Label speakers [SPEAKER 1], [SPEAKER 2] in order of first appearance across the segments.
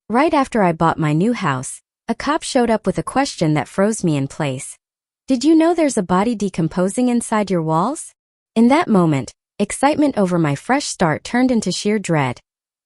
[SPEAKER 1] Right after I bought my new house, a cop showed up with a question that froze me in place. Did you know there's a body decomposing inside your walls? In that moment, excitement over my fresh start turned into sheer dread,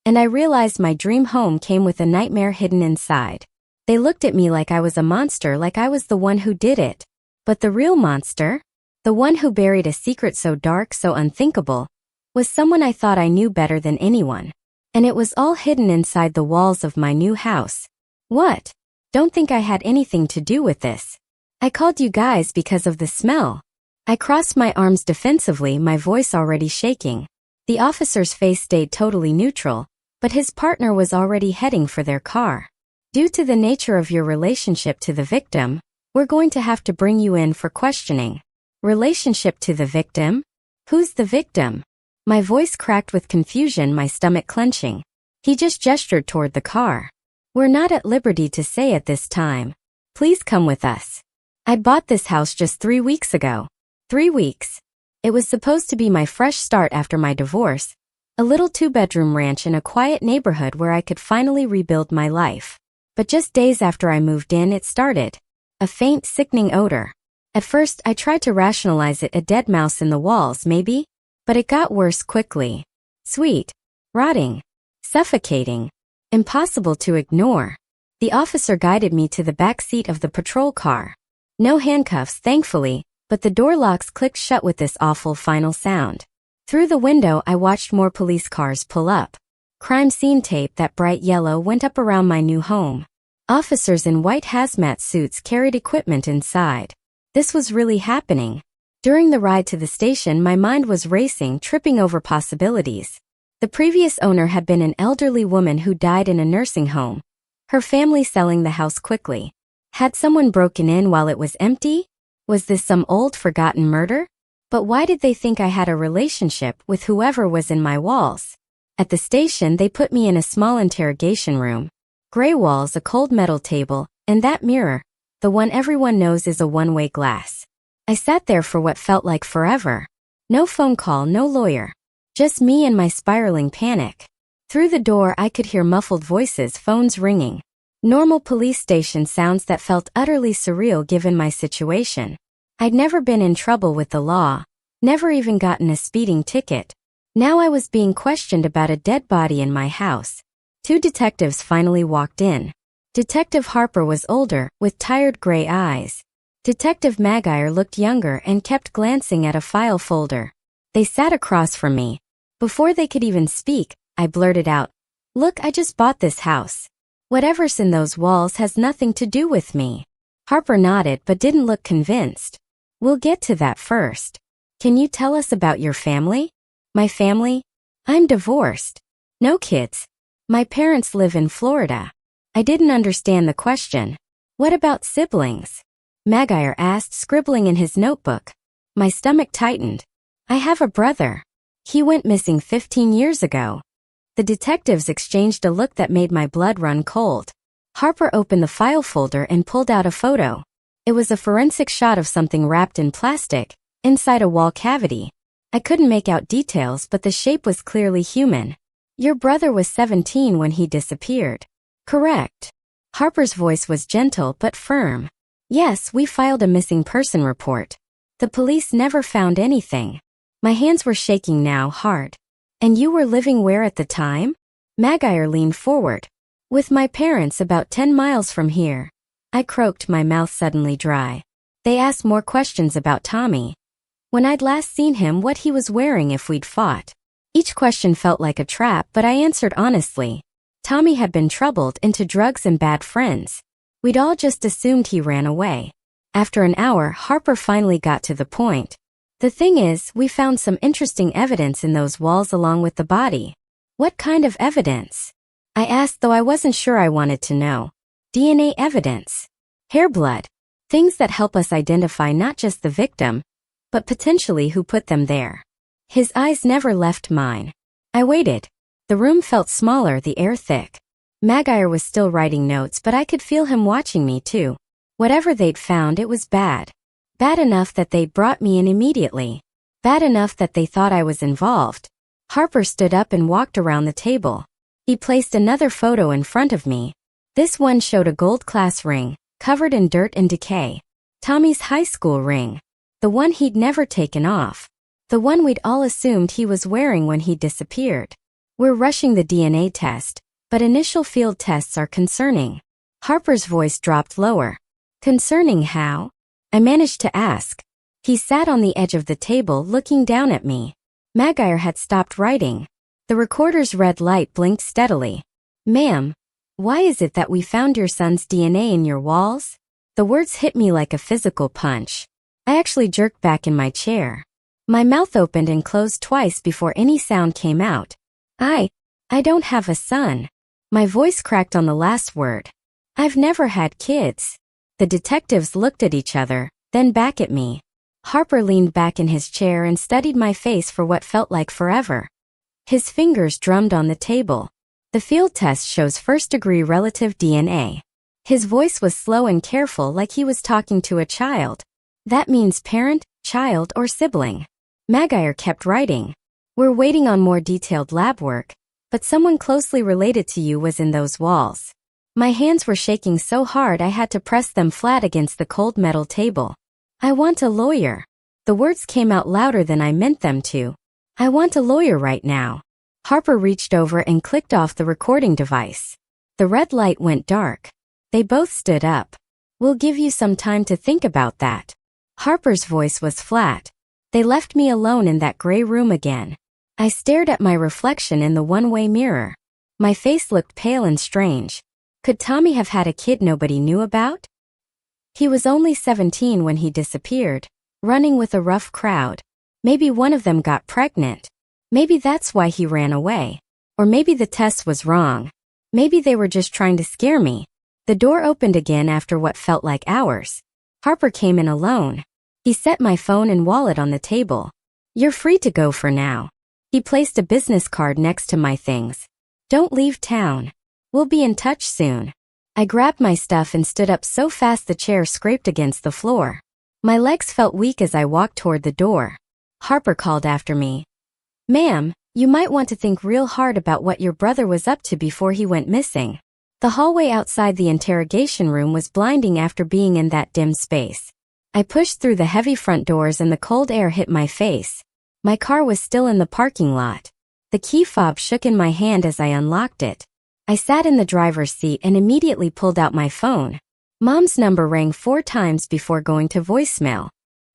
[SPEAKER 1] and I realized my dream home came with a nightmare hidden inside. They looked at me like I was a monster, like I was the one who did it. But the real monster, the one who buried a secret so dark, so unthinkable, was someone I thought I knew better than anyone. And it was all hidden inside the walls of my new house. What? Don't think I had anything to do with this. I called you guys because of the smell. I crossed my arms defensively, my voice already shaking. The officer's face stayed totally neutral, but his partner was already heading for their car. Due to the nature of your relationship to the victim, we're going to have to bring you in for questioning. Relationship to the victim? Who's the victim? My voice cracked with confusion, my stomach clenching. He just gestured toward the car. We're not at liberty to say at this time. Please come with us. I'd bought this house just 3 weeks ago. 3 weeks. It was supposed to be my fresh start after my divorce, a little 2-bedroom ranch in a quiet neighborhood where I could finally rebuild my life. But just days after I moved in, it started. A faint, sickening odor. At first, I tried to rationalize it, a dead mouse in the walls, maybe? But it got worse quickly. Sweet. Rotting. Suffocating. Impossible to ignore. The officer guided me to the back seat of the patrol car. No handcuffs, thankfully, but the door locks clicked shut with this awful final sound. Through the window, I watched more police cars pull up. Crime scene tape, that bright yellow, went up around my new home. Officers in white hazmat suits carried equipment inside. This was really happening. During the ride to the station, my mind was racing, tripping over possibilities. The previous owner had been an elderly woman who died in a nursing home. Her family selling the house quickly. Had someone broken in while it was empty? Was this some old, forgotten murder? But why did they think I had a relationship with whoever was in my walls? At the station, they put me in a small interrogation room. Gray walls, a cold metal table, and that mirror, the one everyone knows is a one-way glass. I sat there for what felt like forever. No phone call, no lawyer. Just me and my spiraling panic. Through the door, I could hear muffled voices, phones ringing. Normal police station sounds that felt utterly surreal given my situation. I'd never been in trouble with the law, never even gotten a speeding ticket. Now I was being questioned about a dead body in my house. 2 detectives finally walked in. Detective Harper was older, with tired gray eyes. Detective Maguire looked younger and kept glancing at a file folder. They sat across from me. Before they could even speak, I blurted out, "Look, I just bought this house. Whatever's in those walls has nothing to do with me." Harper nodded but didn't look convinced. "We'll get to that first. Can you tell us about your family?" "My family? I'm divorced. No kids. My parents live in Florida." I didn't understand the question. "What about siblings?" Maguire asked, scribbling in his notebook. My stomach tightened. "I have a brother. He went missing 15 years ago." The detectives exchanged a look that made my blood run cold. Harper opened the file folder and pulled out a photo. It was a forensic shot of something wrapped in plastic, inside a wall cavity. I couldn't make out details, but the shape was clearly human. "Your brother was 17 when he disappeared." "Correct." Harper's voice was gentle but firm. "Yes, we filed a missing person report. The police never found anything." My hands were shaking now, hard. "And you were living where at the time?" Maguire leaned forward. "With my parents about 10 miles from here." I croaked, my mouth suddenly dry. They asked more questions about Tommy. When I'd last seen him, what he was wearing, if we'd fought. Each question felt like a trap, but I answered honestly. Tommy had been troubled, into drugs and bad friends. We'd all just assumed he ran away. After an hour, Harper finally got to the point. "The thing is, we found some interesting evidence in those walls along with the body." "What kind of evidence?" I asked, though I wasn't sure I wanted to know. "DNA evidence. Hair blood. Things that help us identify not just the victim, but potentially who put them there." His eyes never left mine. I waited. The room felt smaller, the air thick. Maguire was still writing notes, but I could feel him watching me too. Whatever they'd found, it was bad. Bad enough that they brought me in immediately. Bad enough that they thought I was involved. Harper stood up and walked around the table. He placed another photo in front of me. This one showed a gold class ring, covered in dirt and decay. Tommy's high school ring. The one he'd never taken off. The one we'd all assumed he was wearing when he disappeared. We're rushing the DNA test, but initial field tests are concerning. Harper's voice dropped lower. Concerning how? I managed to ask. He sat on the edge of the table looking down at me. Maguire had stopped writing. The recorder's red light blinked steadily. Ma'am, why is it that we found your son's DNA in your walls? The words hit me like a physical punch. I actually jerked back in my chair. My mouth opened and closed twice before any sound came out. I don't have a son. My voice cracked on the last word. I've never had kids. The detectives looked at each other, then back at me. Harper leaned back in his chair and studied my face for what felt like forever. His fingers drummed on the table. The field test shows first-degree relative DNA. His voice was slow and careful, like he was talking to a child. That means parent, child, or sibling. Maguire kept writing. We're waiting on more detailed lab work, but someone closely related to you was in those walls. My hands were shaking so hard I had to press them flat against the cold metal table. I want a lawyer. The words came out louder than I meant them to. I want a lawyer right now. Harper reached over and clicked off the recording device. The red light went dark. They both stood up. We'll give you some time to think about that. Harper's voice was flat. They left me alone in that gray room again. I stared at my reflection in the one-way mirror. My face looked pale and strange. Could Tommy have had a kid nobody knew about? He was only 17 when he disappeared, running with a rough crowd. Maybe one of them got pregnant. Maybe that's why he ran away. Or maybe the test was wrong. Maybe they were just trying to scare me. The door opened again after what felt like hours. Harper came in alone. He set my phone and wallet on the table. You're free to go for now. He placed a business card next to my things. Don't leave town. We'll be in touch soon. I grabbed my stuff and stood up so fast the chair scraped against the floor. My legs felt weak as I walked toward the door. Harper called after me. Ma'am, you might want to think real hard about what your brother was up to before he went missing. The hallway outside the interrogation room was blinding after being in that dim space. I pushed through the heavy front doors and the cold air hit my face. My car was still in the parking lot. The key fob shook in my hand as I unlocked it. I sat in the driver's seat and immediately pulled out my phone. Mom's number rang 4 times before going to voicemail.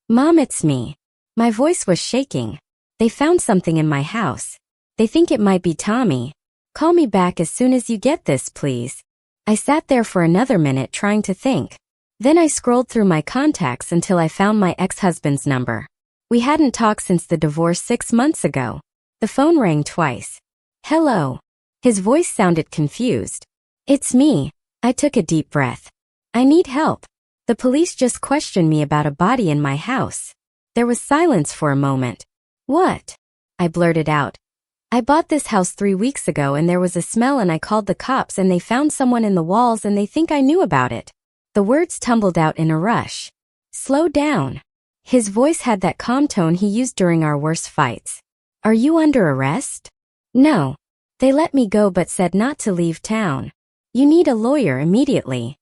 [SPEAKER 1] Mom, it's me. My voice was shaking. They found something in my house. They think it might be Tommy. Call me back as soon as you get this, please. I sat there for another minute trying to think. Then I scrolled through my contacts until I found my ex-husband's number. We hadn't talked since the divorce 6 months ago. The phone rang twice. Hello. His voice sounded confused. It's me. I took a deep breath. I need help. The police just questioned me about a body in my house. There was silence for a moment. What? I blurted out. I bought this house 3 weeks ago and there was a smell and I called the cops and they found someone in the walls and they think I knew about it. The words tumbled out in a rush. Slow down. His voice had that calm tone he used during our worst fights. Are you under arrest? No. They let me go but said not to leave town. You need a lawyer immediately.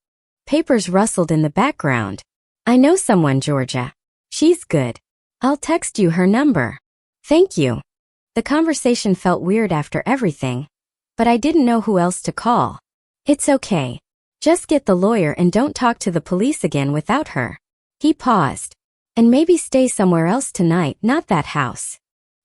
[SPEAKER 1] Papers rustled in the background. I know someone, Georgia. She's good. I'll text you her number. Thank you. The conversation felt weird after everything, but I didn't know who else to call. It's okay. Just get the lawyer and don't talk to the police again without her. He paused. And maybe stay somewhere else tonight, not that house.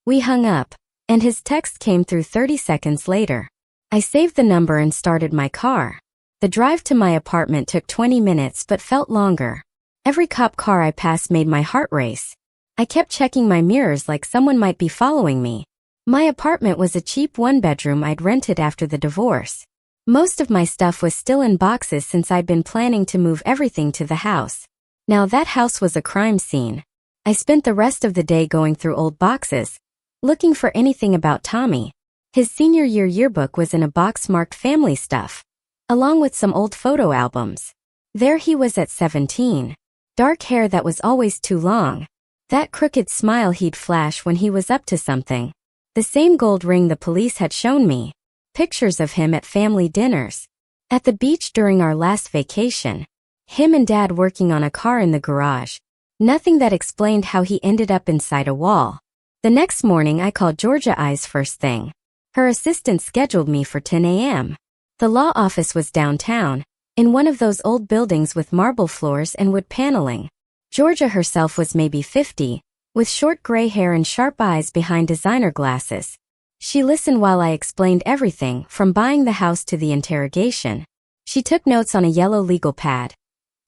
[SPEAKER 1] We hung up, and his text came through 30 seconds later. I saved the number and started my car. The drive to my apartment took 20 minutes but felt longer. Every cop car I passed made my heart race. I kept checking my mirrors like someone might be following me. My apartment was a cheap one-bedroom I'd rented after the divorce. Most of my stuff was still in boxes since I'd been planning to move everything to the house. Now that house was a crime scene. I spent the rest of the day going through old boxes, looking for anything about Tommy. His senior year yearbook was in a box marked family stuff, along with some old photo albums. There he was at 17. Dark hair that was always too long. That crooked smile he'd flash when he was up to something. The same gold ring the police had shown me. Pictures of him at family dinners. At the beach during our last vacation. Him and Dad working on a car in the garage. Nothing that explained how he ended up inside a wall. The next morning I called Georgia Eyes first thing. Her assistant scheduled me for 10 a.m. The law office was downtown, in one of those old buildings with marble floors and wood paneling. Georgia herself was maybe 50, with short gray hair and sharp eyes behind designer glasses. She listened while I explained everything, from buying the house to the interrogation. She took notes on a yellow legal pad,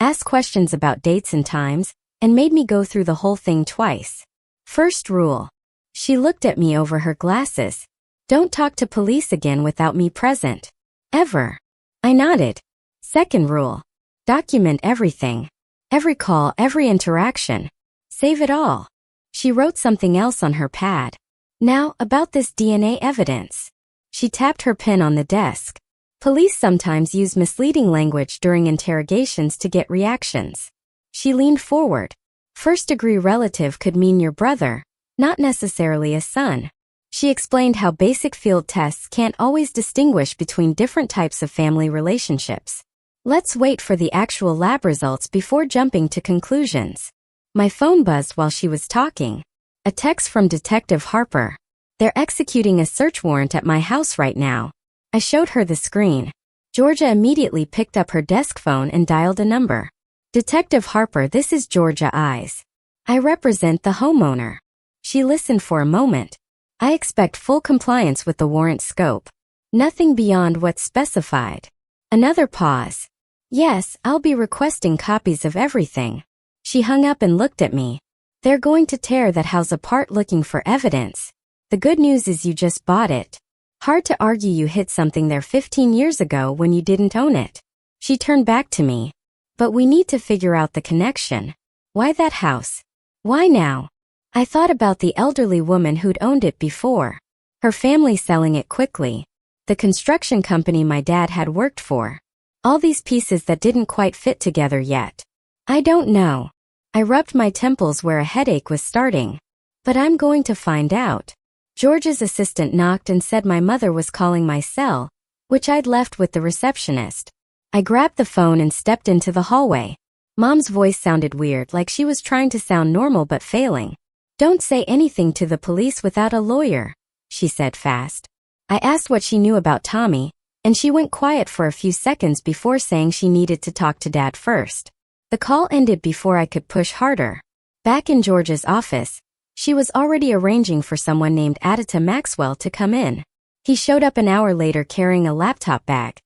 [SPEAKER 1] asked questions about dates and times, and made me go through the whole thing twice. First rule. She looked at me over her glasses. Don't talk to police again without me present. Ever. I nodded. Second rule. Document everything. Every call, every interaction. Save it all. She wrote something else on her pad. Now, about this DNA evidence. She tapped her pen on the desk. Police sometimes use misleading language during interrogations to get reactions. She leaned forward. First-degree relative could mean your brother, not necessarily a son. She explained how basic field tests can't always distinguish between different types of family relationships. Let's wait for the actual lab results before jumping to conclusions. My phone buzzed while she was talking. A text from Detective Harper. They're executing a search warrant at my house right now. I showed her the screen. Georgia immediately picked up her desk phone and dialed a number. Detective Harper, this is Georgia Eyes. I represent the homeowner. She listened for a moment. I expect full compliance with the warrant scope. Nothing beyond what's specified. Another pause. Yes, I'll be requesting copies of everything. She hung up and looked at me. They're going to tear that house apart looking for evidence. The good news is you just bought it. Hard to argue you hid something there 15 years ago when you didn't own it. She turned back to me. But we need to figure out the connection. Why that house? Why now? I thought about the elderly woman who'd owned it before. Her family selling it quickly. The construction company my dad had worked for. All these pieces that didn't quite fit together yet. I don't know. I rubbed my temples where a headache was starting. But I'm going to find out. George's assistant knocked and said my mother was calling my cell, which I'd left with the receptionist. I grabbed the phone and stepped into the hallway. Mom's voice sounded weird, like she was trying to sound normal but failing. Don't say anything to the police without a lawyer, she said fast. I asked what she knew about Tommy, and she went quiet for a few seconds before saying she needed to talk to Dad first. The call ended before I could push harder. Back in George's office, she was already arranging for someone named Aita Maxwell to come in. He showed up an hour later carrying a laptop bag,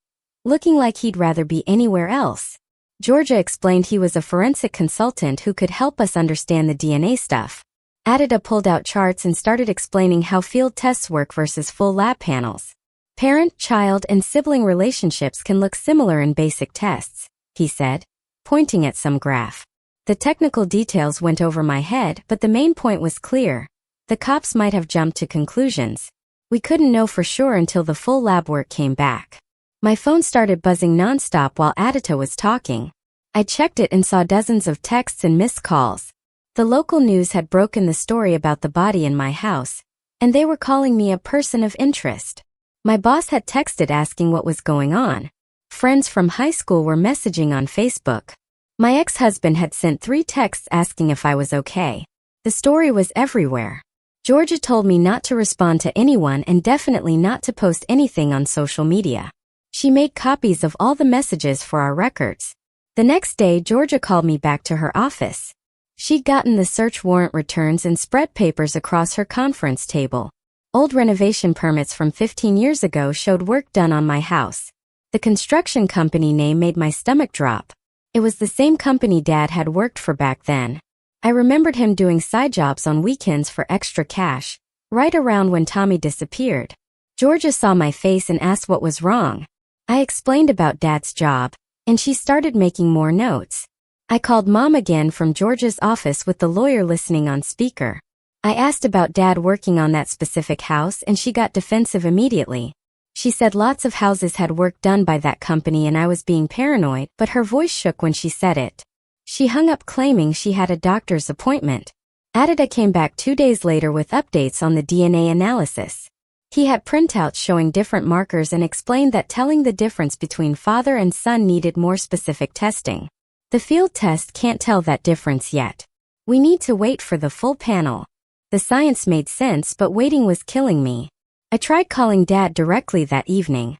[SPEAKER 1] looking like he'd rather be anywhere else. Georgia explained he was a forensic consultant who could help us understand the DNA stuff. Aita pulled out charts and started explaining how field tests work versus full lab panels. Parent, child, and sibling relationships can look similar in basic tests, he said, pointing at some graph. The technical details went over my head, but the main point was clear. The cops might have jumped to conclusions. We couldn't know for sure until the full lab work came back. My phone started buzzing nonstop while Aita was talking. I checked it and saw dozens of texts and missed calls. The local news had broken the story about the body in my house, and they were calling me a person of interest. My boss had texted asking what was going on. Friends from high school were messaging on Facebook. My ex-husband had sent 3 texts asking if I was okay. The story was everywhere. Georgia told me not to respond to anyone and definitely not to post anything on social media. She made copies of all the messages for our records. The next day, Georgia called me back to her office. She'd gotten the search warrant returns and spread papers across her conference table. Old renovation permits from 15 years ago showed work done on my house. The construction company name made my stomach drop. It was the same company Dad had worked for back then. I remembered him doing side jobs on weekends for extra cash, right around when Tommy disappeared. Georgia saw my face and asked what was wrong. I explained about Dad's job, and she started making more notes. I called Mom again from Georgia's office with the lawyer listening on speaker. I asked about Dad working on that specific house and she got defensive immediately. She said lots of houses had work done by that company and I was being paranoid, but her voice shook when she said it. She hung up claiming she had a doctor's appointment. Aita came back 2 days later with updates on the DNA analysis. He had printouts showing different markers and explained that telling the difference between father and son needed more specific testing. The field test can't tell that difference yet. We need to wait for the full panel. The science made sense, but waiting was killing me. I tried calling Dad directly that evening.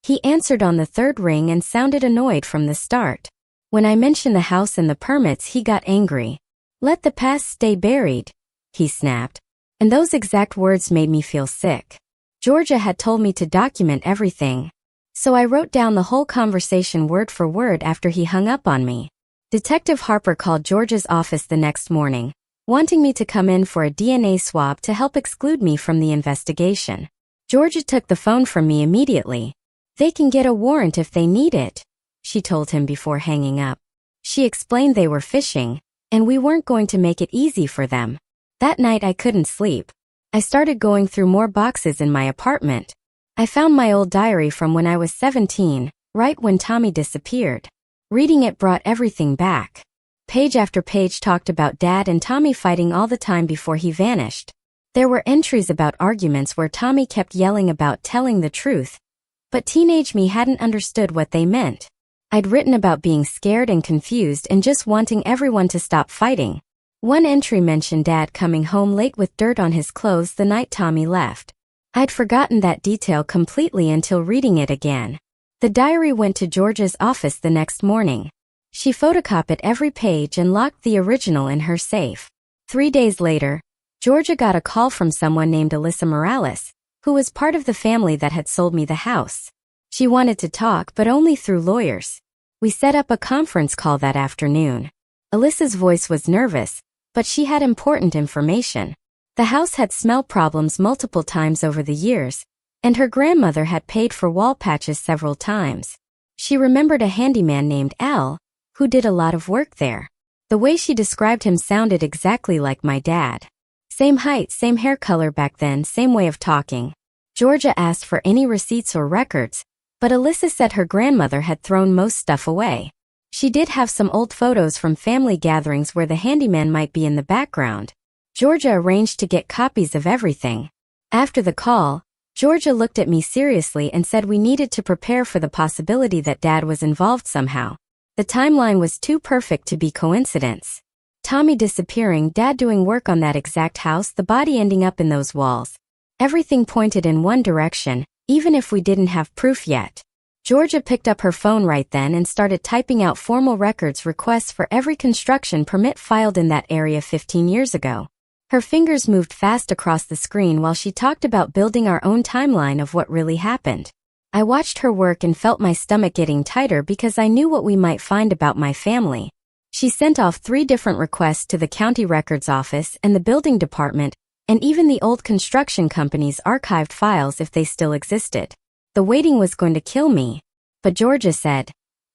[SPEAKER 1] He answered on the third ring and sounded annoyed from the start. When I mentioned the house and the permits, he got angry. "Let the past stay buried," he snapped. And those exact words made me feel sick. Georgia had told me to document everything. So I wrote down the whole conversation word for word after he hung up on me. Detective Harper called Georgia's office the next morning, wanting me to come in for a DNA swab to help exclude me from the investigation. Georgia took the phone from me immediately. "They can get a warrant if they need it," she told him before hanging up. She explained they were fishing, and we weren't going to make it easy for them. That night I couldn't sleep. I started going through more boxes in my apartment. I found my old diary from when I was 17, right when Tommy disappeared. Reading it brought everything back. Page after page talked about Dad and Tommy fighting all the time before he vanished. There were entries about arguments where Tommy kept yelling about telling the truth, but teenage me hadn't understood what they meant. I'd written about being scared and confused and just wanting everyone to stop fighting. One entry mentioned Dad coming home late with dirt on his clothes the night Tommy left. I'd forgotten that detail completely until reading it again. The diary went to Georgia's office the next morning. She photocopied every page and locked the original in her safe. 3 days later, Georgia got a call from someone named Alyssa Morales, who was part of the family that had sold me the house. She wanted to talk, but only through lawyers. We set up a conference call that afternoon. Alyssa's voice was nervous, but she had important information. The house had smell problems multiple times over the years, and her grandmother had paid for wall patches several times. She remembered a handyman named Al, who did a lot of work there. The way she described him sounded exactly like my dad. Same height, same hair color back then, same way of talking. Georgia asked for any receipts or records, but Alyssa said her grandmother had thrown most stuff away. She did have some old photos from family gatherings where the handyman might be in the background. Georgia arranged to get copies of everything. After the call, Georgia looked at me seriously and said we needed to prepare for the possibility that Dad was involved somehow. The timeline was too perfect to be coincidence. Tommy disappearing, Dad doing work on that exact house, the body ending up in those walls. Everything pointed in one direction, even if we didn't have proof yet. Georgia picked up her phone right then and started typing out formal records requests for every construction permit filed in that area 15 years ago. Her fingers moved fast across the screen while she talked about building our own timeline of what really happened. I watched her work and felt my stomach getting tighter because I knew what we might find about my family. She sent off 3 different requests to the county records office and the building department, and even the old construction companies archived files if they still existed. The waiting was going to kill me. But Georgia said,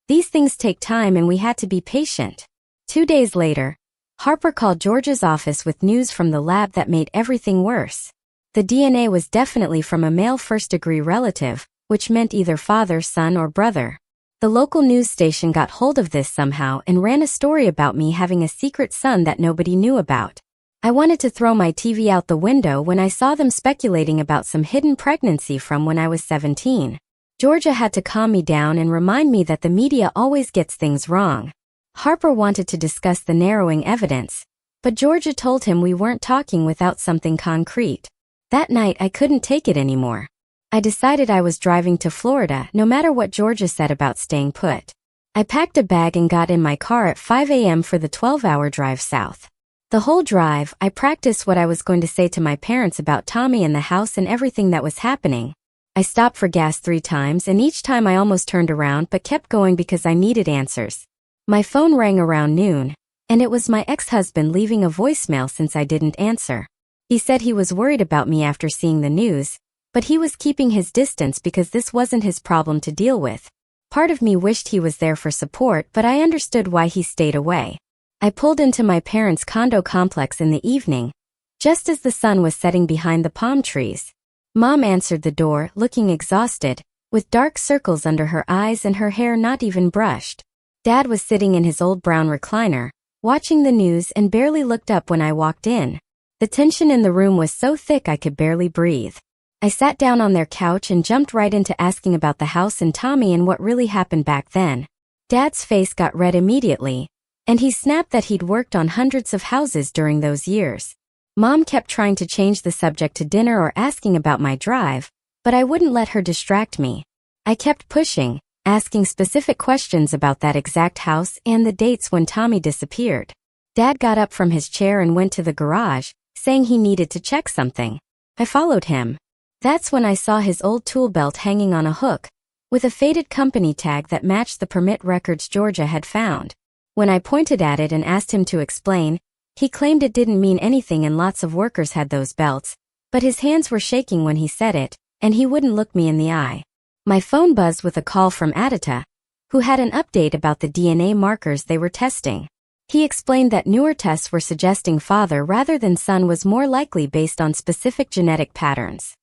[SPEAKER 1] "These things take time and we had to be patient." 2 days later, Harper called Georgia's office with news from the lab that made everything worse. The DNA was definitely from a male first-degree relative, which meant either father, son, or brother. The local news station got hold of this somehow and ran a story about me having a secret son that nobody knew about. I wanted to throw my TV out the window when I saw them speculating about some hidden pregnancy from when I was 17. Georgia had to calm me down and remind me that the media always gets things wrong. Harper wanted to discuss the narrowing evidence, but Georgia told him we weren't talking without something concrete. That night I couldn't take it anymore. I decided I was driving to Florida no matter what Georgia said about staying put. I packed a bag and got in my car at 5 a.m. for the 12-hour drive south. The whole drive, I practiced what I was going to say to my parents about Tommy and the house and everything that was happening. I stopped for gas 3 times and each time I almost turned around but kept going because I needed answers. My phone rang around noon, and it was my ex-husband leaving a voicemail since I didn't answer. He said he was worried about me after seeing the news, but he was keeping his distance because this wasn't his problem to deal with. Part of me wished he was there for support, but I understood why he stayed away. I pulled into my parents' condo complex in the evening, just as the sun was setting behind the palm trees. Mom answered the door, looking exhausted, with dark circles under her eyes and her hair not even brushed. Dad was sitting in his old brown recliner, watching the news and barely looked up when I walked in. The tension in the room was so thick I could barely breathe. I sat down on their couch and jumped right into asking about the house and Tommy and what really happened back then. Dad's face got red immediately, and he snapped that he'd worked on hundreds of houses during those years. Mom kept trying to change the subject to dinner or asking about my drive, but I wouldn't let her distract me. I kept pushing, asking specific questions about that exact house and the dates when Tommy disappeared. Dad got up from his chair and went to the garage, saying he needed to check something. I followed him. That's when I saw his old tool belt hanging on a hook, with a faded company tag that matched the permit records Georgia had found. When I pointed at it and asked him to explain, he claimed it didn't mean anything and lots of workers had those belts, but his hands were shaking when he said it, and he wouldn't look me in the eye. My phone buzzed with a call from Aita, who had an update about the DNA markers they were testing. He explained that newer tests were suggesting father rather than son was more likely based on specific genetic patterns.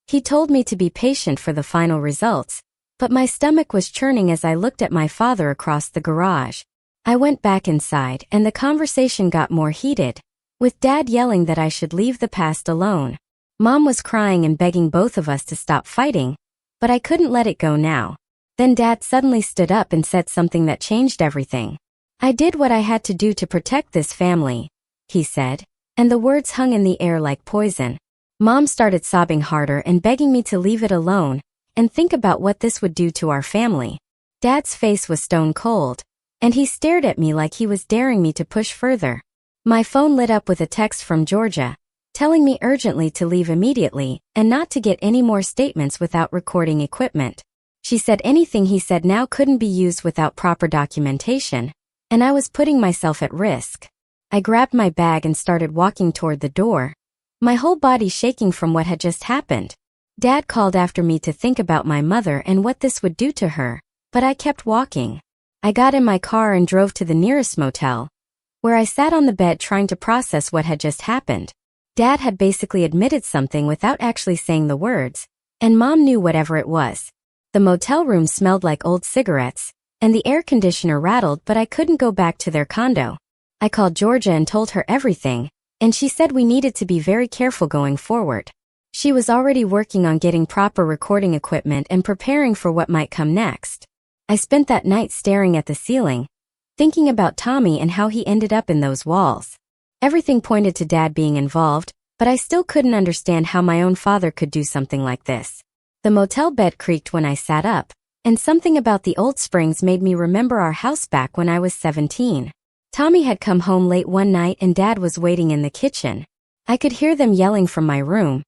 [SPEAKER 1] He told me to be patient for the final results, but my stomach was churning as I looked at my father across the garage. I went back inside and the conversation got more heated, with Dad yelling that I should leave the past alone. Mom was crying and begging both of us to stop fighting, but I couldn't let it go now. Then Dad suddenly stood up and said something that changed everything. "I did what I had to do to protect this family," he said, and the words hung in the air like poison. Mom started sobbing harder and begging me to leave it alone and think about what this would do to our family. Dad's face was stone cold, and he stared at me like he was daring me to push further. My phone lit up with a text from Georgia, telling me urgently to leave immediately and not to get any more statements without recording equipment. She said anything he said now couldn't be used without proper documentation, and I was putting myself at risk. I grabbed my bag and started walking toward the door, my whole body shaking from what had just happened. Dad called after me to think about my mother and what this would do to her, but I kept walking. I got in my car and drove to the nearest motel, where I sat on the bed trying to process what had just happened. Dad had basically admitted something without actually saying the words, and Mom knew whatever it was. The motel room smelled like old cigarettes, and the air conditioner rattled, but I couldn't go back to their condo. I called Georgia and told her everything, and she said we needed to be very careful going forward. She was already working on getting proper recording equipment and preparing for what might come next. I spent that night staring at the ceiling, thinking about Tommy and how he ended up in those walls. Everything pointed to Dad being involved, but I still couldn't understand how my own father could do something like this. The motel bed creaked when I sat up, and something about the old springs made me remember our house back when I was 17. Tommy had come home late one night and Dad was waiting in the kitchen. I could hear them yelling from my room,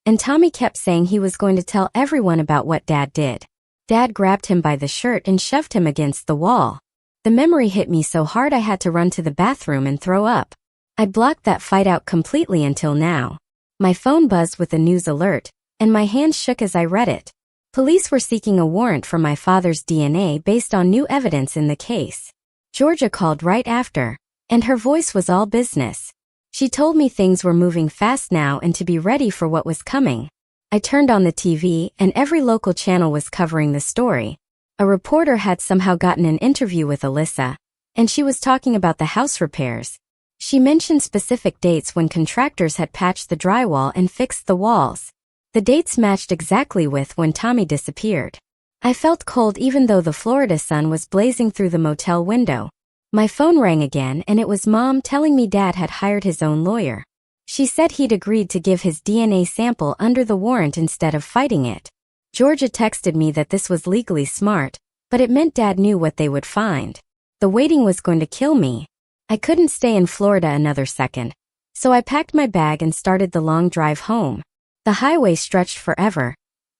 [SPEAKER 1] and Tommy kept saying he was going to tell everyone about what Dad did. Dad grabbed him by the shirt and shoved him against the wall. The memory hit me so hard I had to run to the bathroom and throw up. I blocked that fight out completely until now. My phone buzzed with a news alert, and my hands shook as I read it. Police were seeking a warrant for my father's DNA based on new evidence in the case. Georgia called right after, and her voice was all business. She told me things were moving fast now and to be ready for what was coming. I turned on the TV and every local channel was covering the story. A reporter had somehow gotten an interview with Alyssa, and she was talking about the house repairs. She mentioned specific dates when contractors had patched the drywall and fixed the walls. The dates matched exactly with when Tommy disappeared. I felt cold even though the Florida sun was blazing through the motel window. My phone rang again and it was Mom telling me Dad had hired his own lawyer. She said he'd agreed to give his DNA sample under the warrant instead of fighting it. Georgia texted me that this was legally smart, but it meant Dad knew what they would find. The waiting was going to kill me. I couldn't stay in Florida another second, so I packed my bag and started the long drive home. The highway stretched forever,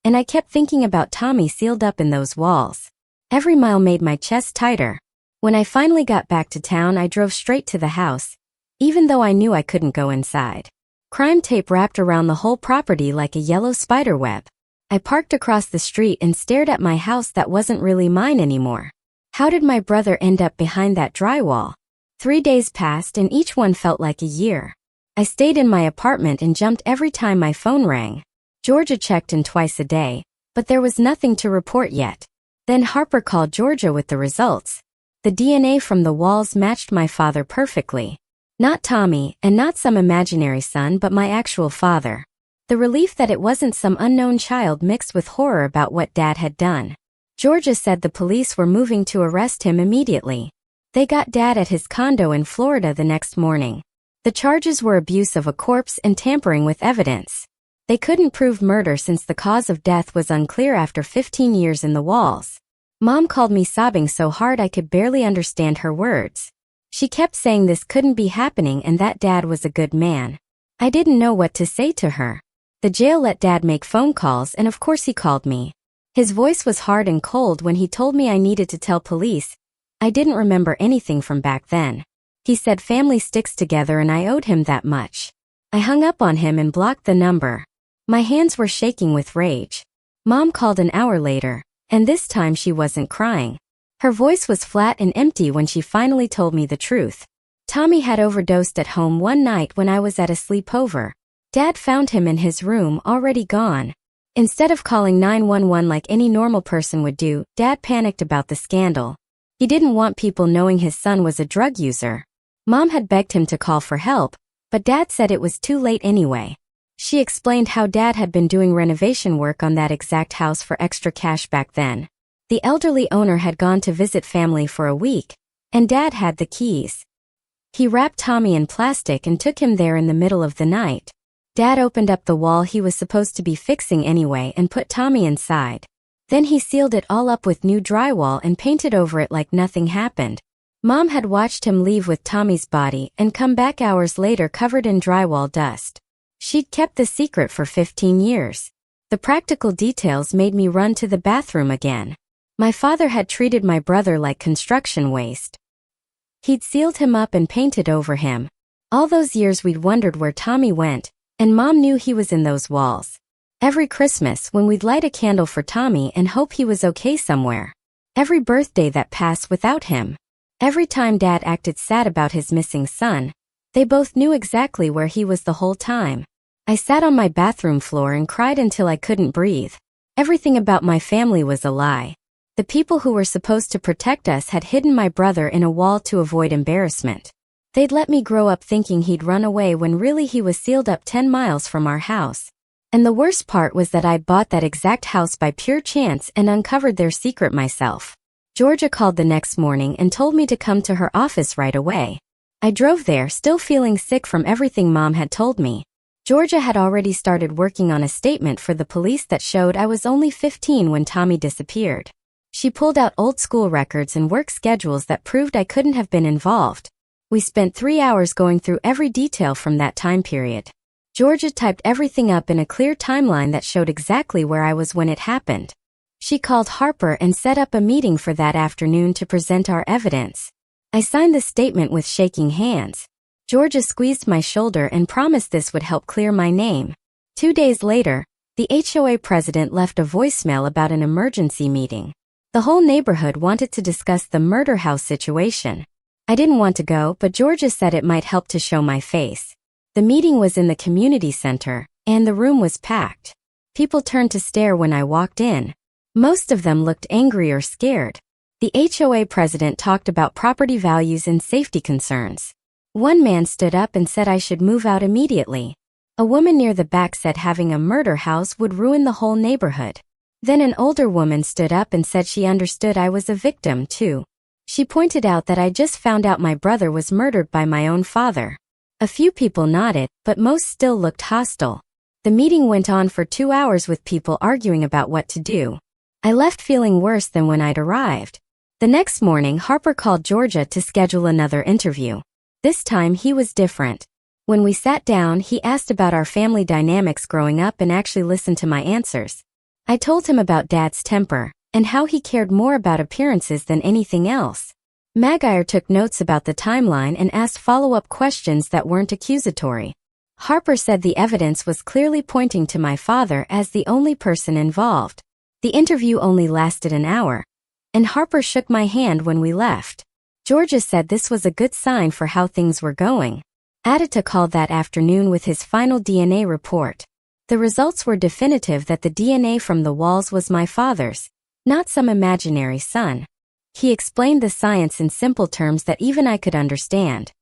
[SPEAKER 1] and I kept thinking about Tommy sealed up in those walls. Every mile made my chest tighter. When I finally got back to town, I drove straight to the house, even though I knew I couldn't go inside. Crime tape wrapped around the whole property like a yellow spider web. I parked across the street and stared at my house that wasn't really mine anymore. How did my brother end up behind that drywall? 3 days passed and each one felt like a year. I stayed in my apartment and jumped every time my phone rang. Georgia checked in twice a day, but there was nothing to report yet. Then Harper called Georgia with the results. The DNA from the walls matched my father perfectly. Not Tommy, and not some imaginary son, but my actual father. The relief that it wasn't some unknown child mixed with horror about what Dad had done. Georgia said the police were moving to arrest him immediately. They got Dad at his condo in Florida the next morning. The charges were abuse of a corpse and tampering with evidence. They couldn't prove murder since the cause of death was unclear after 15 years in the walls. Mom called me sobbing so hard I could barely understand her words. She kept saying this couldn't be happening and that Dad was a good man. I didn't know what to say to her. The jail let Dad make phone calls and of course he called me. His voice was hard and cold when he told me I needed to tell police. I didn't remember anything from back then. He said family sticks together and I owed him that much. I hung up on him and blocked the number. My hands were shaking with rage. Mom called an hour later, and this time she wasn't crying. Her voice was flat and empty when she finally told me the truth. Tommy had overdosed at home one night when I was at a sleepover. Dad found him in his room, already gone. Instead of calling 911 like any normal person would do, Dad panicked about the scandal. He didn't want people knowing his son was a drug user. Mom had begged him to call for help, but Dad said it was too late anyway. She explained how Dad had been doing renovation work on that exact house for extra cash back then. The elderly owner had gone to visit family for a week, and Dad had the keys. He wrapped Tommy in plastic and took him there in the middle of the night. Dad opened up the wall he was supposed to be fixing anyway and put Tommy inside. Then he sealed it all up with new drywall and painted over it like nothing happened. Mom had watched him leave with Tommy's body and come back hours later covered in drywall dust. She'd kept the secret for 15 years. The practical details made me run to the bathroom again. My father had treated my brother like construction waste. He'd sealed him up and painted over him. All those years we'd wondered where Tommy went, and Mom knew he was in those walls. Every Christmas when we'd light a candle for Tommy and hope he was okay somewhere. Every birthday that passed without him. Every time Dad acted sad about his missing son, they both knew exactly where he was the whole time. I sat on my bathroom floor and cried until I couldn't breathe. Everything about my family was a lie. The people who were supposed to protect us had hidden my brother in a wall to avoid embarrassment. They'd let me grow up thinking he'd run away when really he was sealed up 10 miles from our house. And the worst part was that I'd bought that exact house by pure chance and uncovered their secret myself. Georgia called the next morning and told me to come to her office right away. I drove there, still feeling sick from everything Mom had told me. Georgia had already started working on a statement for the police that showed I was only 15 when Tommy disappeared. She pulled out old school records and work schedules that proved I couldn't have been involved. We spent 3 hours going through every detail from that time period. Georgia typed everything up in a clear timeline that showed exactly where I was when it happened. She called Harper and set up a meeting for that afternoon to present our evidence. I signed the statement with shaking hands. Georgia squeezed my shoulder and promised this would help clear my name. 2 days later, the HOA president left a voicemail about an emergency meeting. The whole neighborhood wanted to discuss the murder house situation. I didn't want to go, but Georgia said it might help to show my face. The meeting was in the community center, and the room was packed. People turned to stare when I walked in. Most of them looked angry or scared. The HOA president talked about property values and safety concerns. One man stood up and said I should move out immediately. A woman near the back said having a murder house would ruin the whole neighborhood. Then an older woman stood up and said she understood I was a victim too. She pointed out that I just found out my brother was murdered by my own father. A few people nodded, but most still looked hostile. The meeting went on for 2 hours with people arguing about what to do. I left feeling worse than when I'd arrived. The next morning, Harper called Georgia to schedule another interview. This time he was different. When we sat down, he asked about our family dynamics growing up and actually listened to my answers. I told him about Dad's temper, and how he cared more about appearances than anything else. Maguire took notes about the timeline and asked follow-up questions that weren't accusatory. Harper said the evidence was clearly pointing to my father as the only person involved. The interview only lasted an hour, and Harper shook my hand when we left. Georgia said this was a good sign for how things were going. Aita called that afternoon with his final DNA report. The results were definitive that the DNA from the walls was my father's, not some imaginary son. He explained the science in simple terms that even I could understand.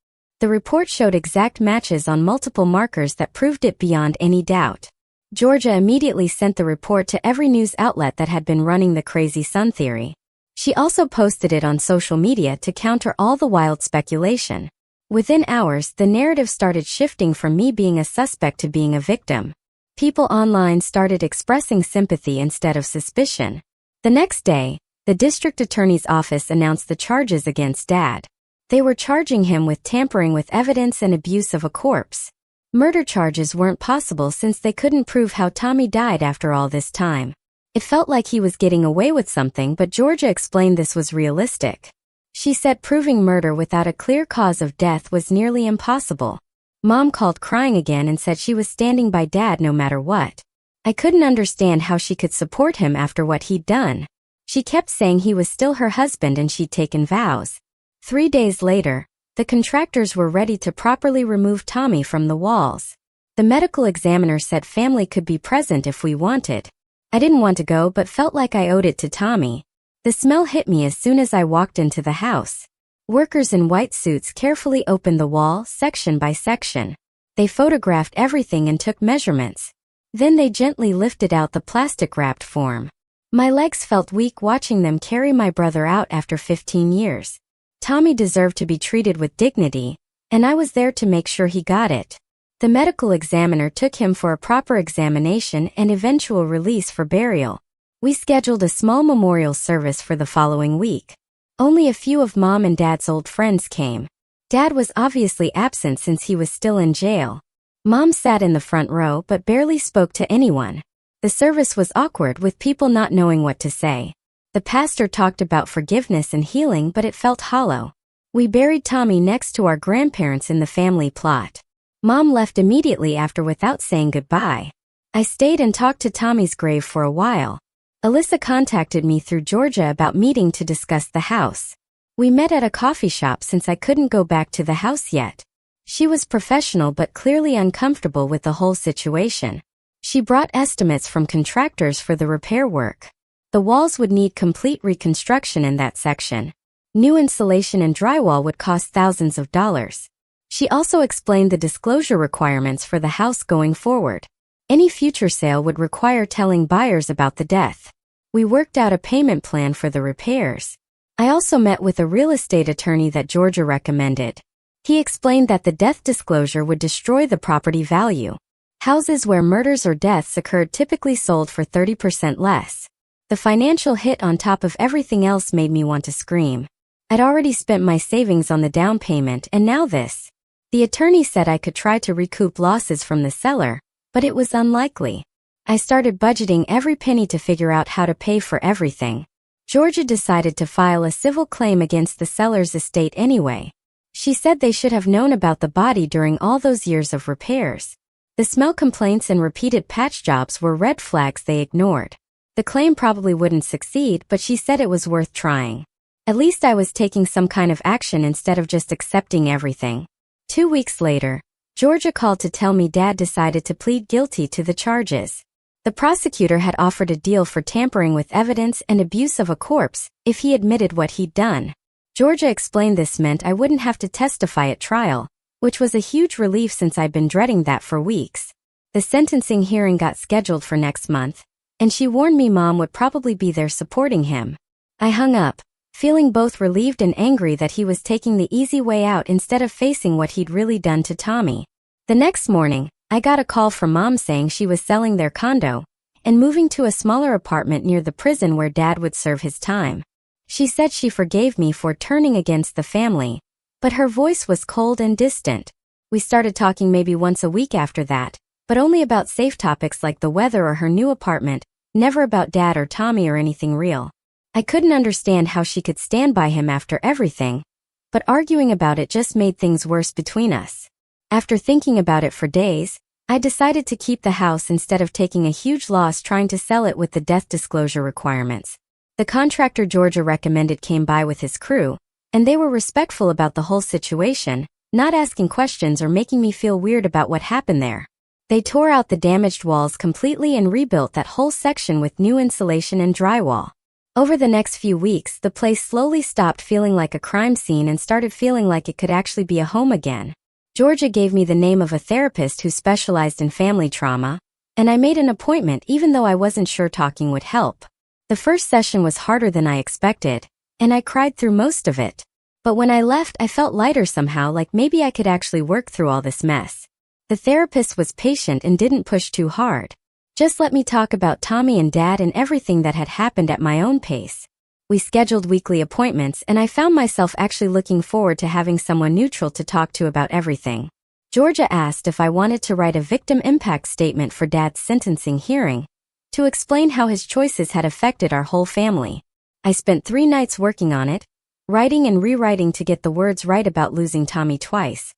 [SPEAKER 1] The report showed exact matches on multiple markers that proved it beyond any doubt. Georgia immediately sent the report to every news outlet that had been running the crazy son theory. She also posted it on social media to counter all the wild speculation. Within hours, the narrative started shifting from me being a suspect to being a victim. People online started expressing sympathy instead of suspicion. The next day, the district attorney's office announced the charges against Dad. They were charging him with tampering with evidence and abuse of a corpse. Murder charges weren't possible since they couldn't prove how Tommy died after all this time. It felt like he was getting away with something, but Georgia explained this was realistic. She said proving murder without a clear cause of death was nearly impossible. Mom called crying again and said she was standing by Dad no matter what. I couldn't understand how she could support him after what he'd done. She kept saying he was still her husband and she'd taken vows. 3 days later, the contractors were ready to properly remove Tommy from the walls. The medical examiner said family could be present if we wanted. I didn't want to go but felt like I owed it to Tommy. The smell hit me as soon as I walked into the house. Workers in white suits carefully opened the wall, section by section. They photographed everything and took measurements. Then they gently lifted out the plastic-wrapped form. My legs felt weak watching them carry my brother out after 15 years. Tommy deserved to be treated with dignity, and I was there to make sure he got it. The medical examiner took him for a proper examination and eventual release for burial. We scheduled a small memorial service for the following week. Only a few of Mom and Dad's old friends came. Dad was obviously absent since he was still in jail. Mom sat in the front row but barely spoke to anyone. The service was awkward with people not knowing what to say. The pastor talked about forgiveness and healing, but it felt hollow. We buried Tommy next to our grandparents in the family plot. Mom left immediately after without saying goodbye. I stayed and talked to Tommy's grave for a while. Alyssa contacted me through Georgia about meeting to discuss the house. We met at a coffee shop since I couldn't go back to the house yet. She was professional but clearly uncomfortable with the whole situation. She brought estimates from contractors for the repair work. The walls would need complete reconstruction in that section. New insulation and drywall would cost thousands of dollars. She also explained the disclosure requirements for the house going forward. Any future sale would require telling buyers about the death. We worked out a payment plan for the repairs. I also met with a real estate attorney that Georgia recommended. He explained that the death disclosure would destroy the property value. Houses where murders or deaths occurred typically sold for 30% less. The financial hit on top of everything else made me want to scream. I'd already spent my savings on the down payment and now this. The attorney said I could try to recoup losses from the seller, but it was unlikely. I started budgeting every penny to figure out how to pay for everything. Georgia decided to file a civil claim against the seller's estate anyway. She said they should have known about the body during all those years of repairs. The smell complaints and repeated patch jobs were red flags they ignored. The claim probably wouldn't succeed, but she said it was worth trying. At least I was taking some kind of action instead of just accepting everything. 2 weeks later, Georgia called to tell me Dad decided to plead guilty to the charges. The prosecutor had offered a deal for tampering with evidence and abuse of a corpse if he admitted what he'd done. Georgia explained this meant I wouldn't have to testify at trial, which was a huge relief since I'd been dreading that for weeks. The sentencing hearing got scheduled for next month, and she warned me Mom would probably be there supporting him. I hung up, feeling both relieved and angry that he was taking the easy way out instead of facing what he'd really done to Tommy. The next morning, I got a call from Mom saying she was selling their condo and moving to a smaller apartment near the prison where Dad would serve his time. She said she forgave me for turning against the family, but her voice was cold and distant. We started talking maybe once a week after that, but only about safe topics like the weather or her new apartment, never about Dad or Tommy or anything real. I couldn't understand how she could stand by him after everything, but arguing about it just made things worse between us. After thinking about it for days, I decided to keep the house instead of taking a huge loss trying to sell it with the death disclosure requirements. The contractor Georgia recommended came by with his crew, and they were respectful about the whole situation, not asking questions or making me feel weird about what happened there. They tore out the damaged walls completely and rebuilt that whole section with new insulation and drywall. Over the next few weeks, the place slowly stopped feeling like a crime scene and started feeling like it could actually be a home again. Georgia gave me the name of a therapist who specialized in family trauma, and I made an appointment even though I wasn't sure talking would help. The first session was harder than I expected, and I cried through most of it. But when I left, I felt lighter somehow, like maybe I could actually work through all this mess. The therapist was patient and didn't push too hard. Just let me talk about Tommy and Dad and everything that had happened at my own pace. We scheduled weekly appointments, and I found myself actually looking forward to having someone neutral to talk to about everything. Georgia asked if I wanted to write a victim impact statement for Dad's sentencing hearing, to explain how his choices had affected our whole family. I spent 3 nights working on it, writing and rewriting to get the words right about losing Tommy twice.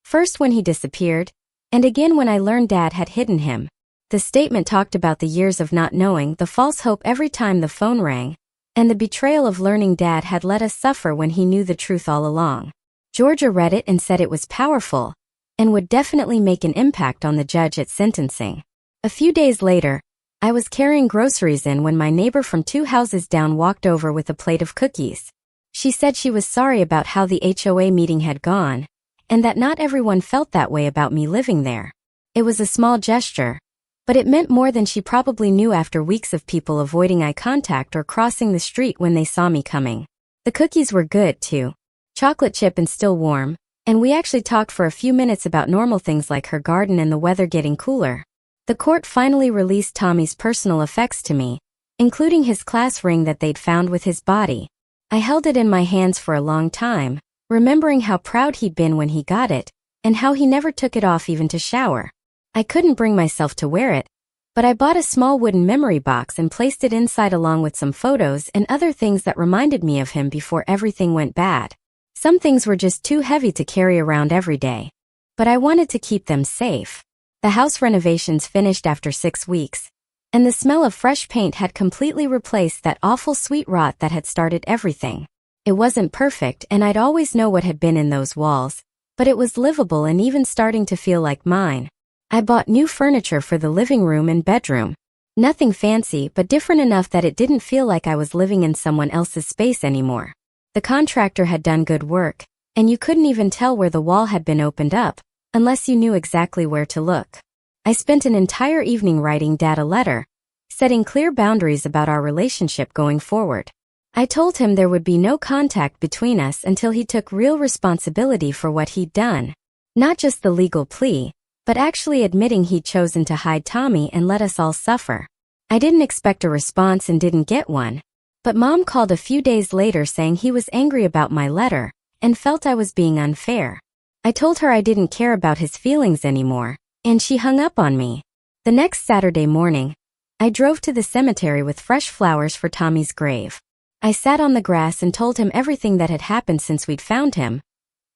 [SPEAKER 1] First when he disappeared, and again when I learned Dad had hidden him. The statement talked about the years of not knowing, the false hope every time the phone rang, and the betrayal of learning Dad had let us suffer when he knew the truth all along. Georgia read it and said it was powerful, and would definitely make an impact on the judge at sentencing. A few days later, I was carrying groceries in when my neighbor from 2 houses down walked over with a plate of cookies. She said she was sorry about how the HOA meeting had gone, and that not everyone felt that way about me living there. It was a small gesture, but it meant more than she probably knew after weeks of people avoiding eye contact or crossing the street when they saw me coming. The cookies were good too. Chocolate chip and still warm, and we actually talked for a few minutes about normal things like her garden and the weather getting cooler. The court finally released Tommy's personal effects to me, including his class ring that they'd found with his body. I held it in my hands for a long time, remembering how proud he'd been when he got it, and how he never took it off even to shower. I couldn't bring myself to wear it, but I bought a small wooden memory box and placed it inside along with some photos and other things that reminded me of him before everything went bad. Some things were just too heavy to carry around every day, but I wanted to keep them safe. The house renovations finished after 6 weeks, and the smell of fresh paint had completely replaced that awful sweet rot that had started everything. It wasn't perfect, and I'd always know what had been in those walls, but it was livable and even starting to feel like mine. I bought new furniture for the living room and bedroom. Nothing fancy, but different enough that it didn't feel like I was living in someone else's space anymore. The contractor had done good work, and you couldn't even tell where the wall had been opened up, unless you knew exactly where to look. I spent an entire evening writing Dad a letter, setting clear boundaries about our relationship going forward. I told him there would be no contact between us until he took real responsibility for what he'd done. Not just the legal plea, but actually admitting he'd chosen to hide Tommy and let us all suffer. I didn't expect a response and didn't get one. But Mom called a few days later saying he was angry about my letter and felt I was being unfair. I told her I didn't care about his feelings anymore, and she hung up on me. The next Saturday morning, I drove to the cemetery with fresh flowers for Tommy's grave. I sat on the grass and told him everything that had happened since we'd found him.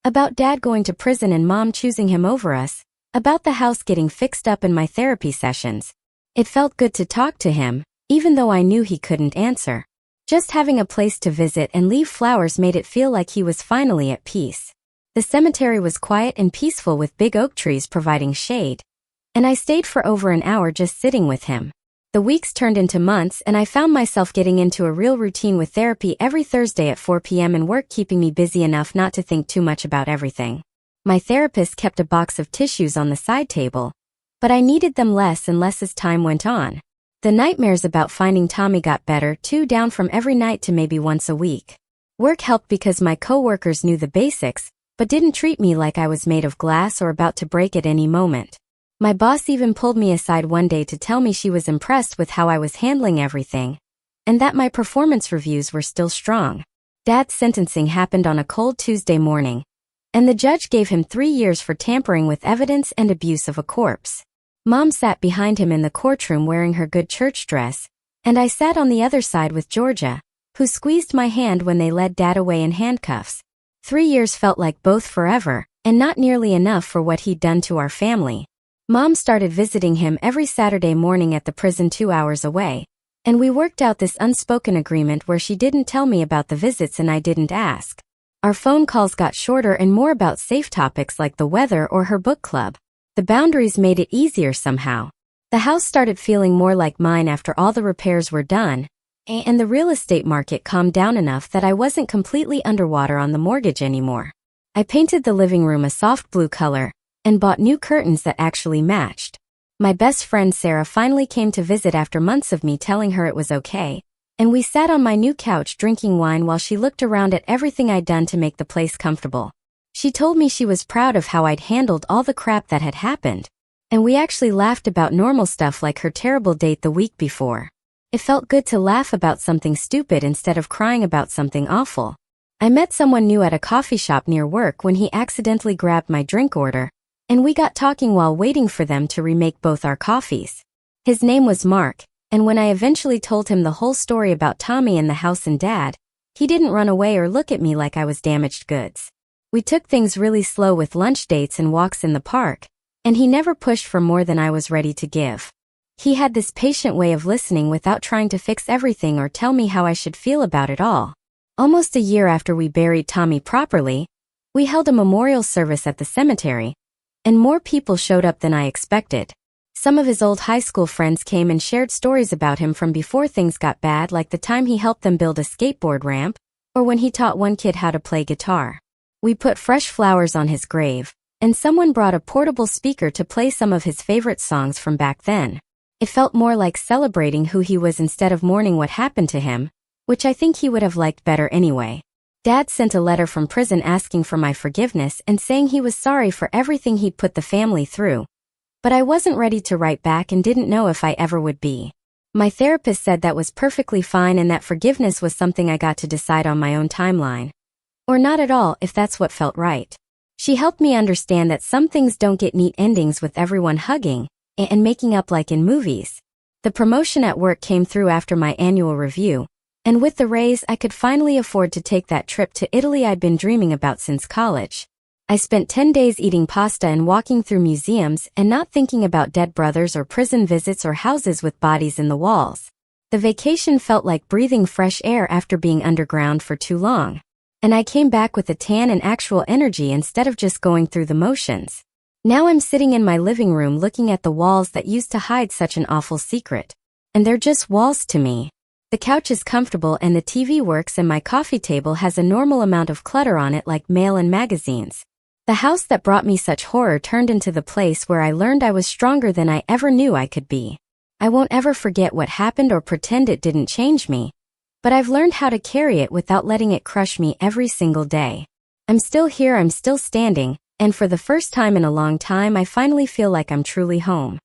[SPEAKER 1] About Dad going to prison and Mom choosing him over us. About the house getting fixed up and my therapy sessions. It felt good to talk to him, even though I knew he couldn't answer. Just having a place to visit and leave flowers made it feel like he was finally at peace. The cemetery was quiet and peaceful with big oak trees providing shade, and I stayed for over an hour just sitting with him. The weeks turned into months and I found myself getting into a real routine with therapy every Thursday at 4 p.m. and work keeping me busy enough not to think too much about everything. My therapist kept a box of tissues on the side table, but I needed them less and less as time went on. The nightmares about finding Tommy got better too, down from every night to maybe once a week. Work helped because my coworkers knew the basics, but didn't treat me like I was made of glass or about to break at any moment. My boss even pulled me aside one day to tell me she was impressed with how I was handling everything, and that my performance reviews were still strong. Dad's sentencing happened on a cold Tuesday morning, and the judge gave him 3 years for tampering with evidence and abuse of a corpse. Mom sat behind him in the courtroom wearing her good church dress, and I sat on the other side with Georgia, who squeezed my hand when they led Dad away in handcuffs. 3 years felt like both forever, and not nearly enough for what he'd done to our family. Mom started visiting him every Saturday morning at the prison 2 hours away, and we worked out this unspoken agreement where she didn't tell me about the visits and I didn't ask. Our phone calls got shorter and more about safe topics like the weather or her book club. The boundaries made it easier somehow. The house started feeling more like mine after all the repairs were done, and the real estate market calmed down enough that I wasn't completely underwater on the mortgage anymore. I painted the living room a soft blue color and bought new curtains that actually matched. My best friend Sarah finally came to visit after months of me telling her it was okay, and we sat on my new couch drinking wine while she looked around at everything I'd done to make the place comfortable. She told me she was proud of how I'd handled all the crap that had happened, and we actually laughed about normal stuff like her terrible date the week before. It felt good to laugh about something stupid instead of crying about something awful. I met someone new at a coffee shop near work when he accidentally grabbed my drink order, and we got talking while waiting for them to remake both our coffees. His name was Mark, and when I eventually told him the whole story about Tommy and the house and Dad, he didn't run away or look at me like I was damaged goods. We took things really slow with lunch dates and walks in the park, and he never pushed for more than I was ready to give. He had this patient way of listening without trying to fix everything or tell me how I should feel about it all. Almost a year after we buried Tommy properly, we held a memorial service at the cemetery, and more people showed up than I expected. Some of his old high school friends came and shared stories about him from before things got bad, like the time he helped them build a skateboard ramp, or when he taught one kid how to play guitar. We put fresh flowers on his grave, and someone brought a portable speaker to play some of his favorite songs from back then. It felt more like celebrating who he was instead of mourning what happened to him, which I think he would have liked better anyway. Dad sent a letter from prison asking for my forgiveness and saying he was sorry for everything he'd put the family through, but I wasn't ready to write back and didn't know if I ever would be. My therapist said that was perfectly fine and that forgiveness was something I got to decide on my own timeline. Or not at all if that's what felt right. She helped me understand that some things don't get neat endings with everyone hugging and making up like in movies. The promotion at work came through after my annual review, and with the raise I could finally afford to take that trip to Italy I'd been dreaming about since college. I spent 10 days eating pasta and walking through museums and not thinking about dead brothers or prison visits or houses with bodies in the walls. The vacation felt like breathing fresh air after being underground for too long. And I came back with a tan and actual energy instead of just going through the motions. Now I'm sitting in my living room looking at the walls that used to hide such an awful secret. And they're just walls to me. The couch is comfortable and the TV works, and my coffee table has a normal amount of clutter on it like mail and magazines. The house that brought me such horror turned into the place where I learned I was stronger than I ever knew I could be. I won't ever forget what happened or pretend it didn't change me, but I've learned how to carry it without letting it crush me every single day. I'm still here, I'm still standing, and for the first time in a long time I finally feel like I'm truly home.